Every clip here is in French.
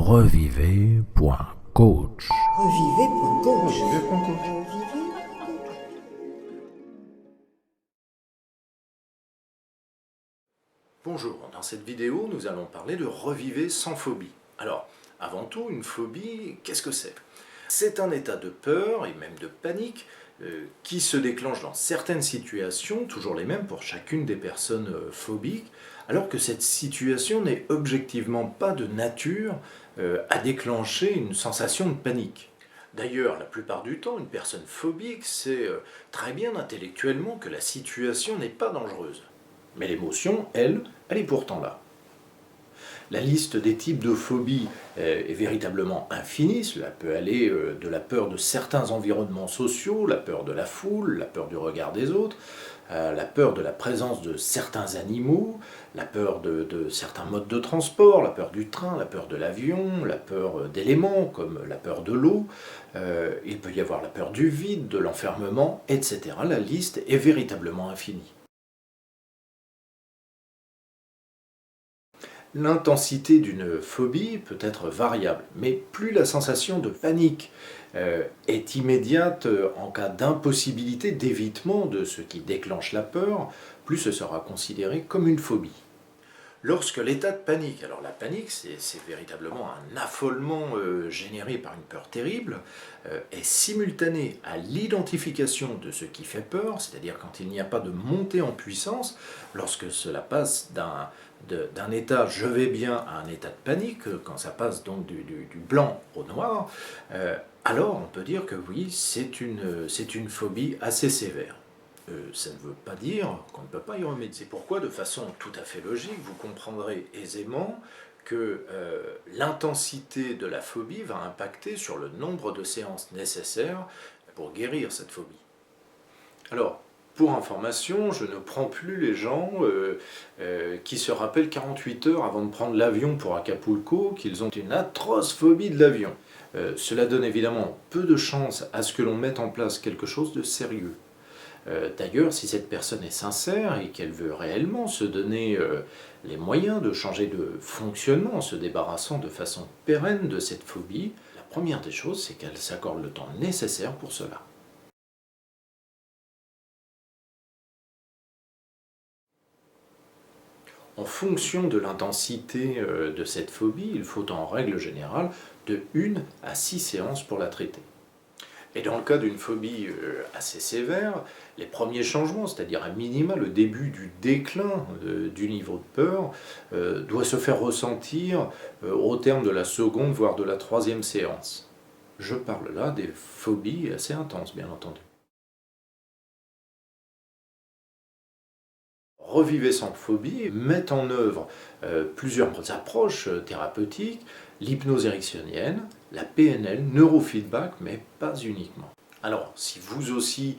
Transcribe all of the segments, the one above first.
Revivez.coach. Bonjour, dans cette vidéo, nous allons parler de Revivez sans phobie. Alors, avant tout, une phobie, qu'est-ce que c'est? C'est un état de peur et même de panique qui se déclenche dans certaines situations, toujours les mêmes pour chacune des personnes phobiques, alors que cette situation n'est objectivement pas de nature à déclencher une sensation de panique. D'ailleurs, la plupart du temps, une personne phobique sait très bien intellectuellement que la situation n'est pas dangereuse. Mais l'émotion, elle est pourtant là. La liste des types de phobies est véritablement infinie. Cela peut aller de la peur de certains environnements sociaux, la peur de la foule, la peur du regard des autres, la peur de la présence de certains animaux, la peur de certains modes de transport, la peur du train, la peur de l'avion, la peur d'éléments comme la peur de l'eau. Il peut y avoir la peur du vide, de l'enfermement, etc. La liste est véritablement infinie. L'intensité d'une phobie peut être variable, mais plus la sensation de panique est immédiate en cas d'impossibilité d'évitement de ce qui déclenche la peur, plus ce sera considéré comme une phobie. Lorsque l'état de panique, alors la panique c'est véritablement un affolement généré par une peur terrible, est simultané à l'identification de ce qui fait peur, c'est-à-dire quand il n'y a pas de montée en puissance, lorsque cela passe d'un état je vais bien à un état de panique, quand ça passe donc du blanc au noir, alors on peut dire que oui, c'est une phobie assez sévère. Ça ne veut pas dire qu'on ne peut pas y remédier. C'est pourquoi, de façon tout à fait logique, vous comprendrez aisément que l'intensité de la phobie va impacter sur le nombre de séances nécessaires pour guérir cette phobie. Alors, pour information, je ne prends plus les gens qui se rappellent 48 heures avant de prendre l'avion pour Acapulco qu'ils ont une atroce phobie de l'avion. Cela donne évidemment peu de chance à ce que l'on mette en place quelque chose de sérieux. D'ailleurs, si cette personne est sincère et qu'elle veut réellement se donner les moyens de changer de fonctionnement en se débarrassant de façon pérenne de cette phobie, la première des choses, c'est qu'elle s'accorde le temps nécessaire pour cela. En fonction de l'intensité de cette phobie, il faut en règle générale de 1 à 6 séances pour la traiter. Et dans le cas d'une phobie assez sévère, les premiers changements, c'est-à-dire à minima le début du déclin du niveau de peur, doit se faire ressentir au terme de la seconde, voire de la 3e séance. Je parle là des phobies assez intenses, bien entendu. Revivez sans phobie met en œuvre plusieurs approches thérapeutiques, l'hypnose ericksonienne, la PNL, neurofeedback, mais pas uniquement. Alors, si vous aussi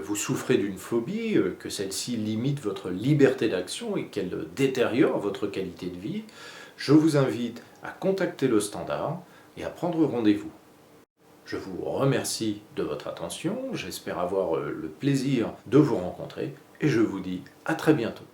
vous souffrez d'une phobie, que celle-ci limite votre liberté d'action et qu'elle détériore votre qualité de vie, je vous invite à contacter le standard et à prendre rendez-vous. Je vous remercie de votre attention, j'espère avoir le plaisir de vous rencontrer et je vous dis à très bientôt.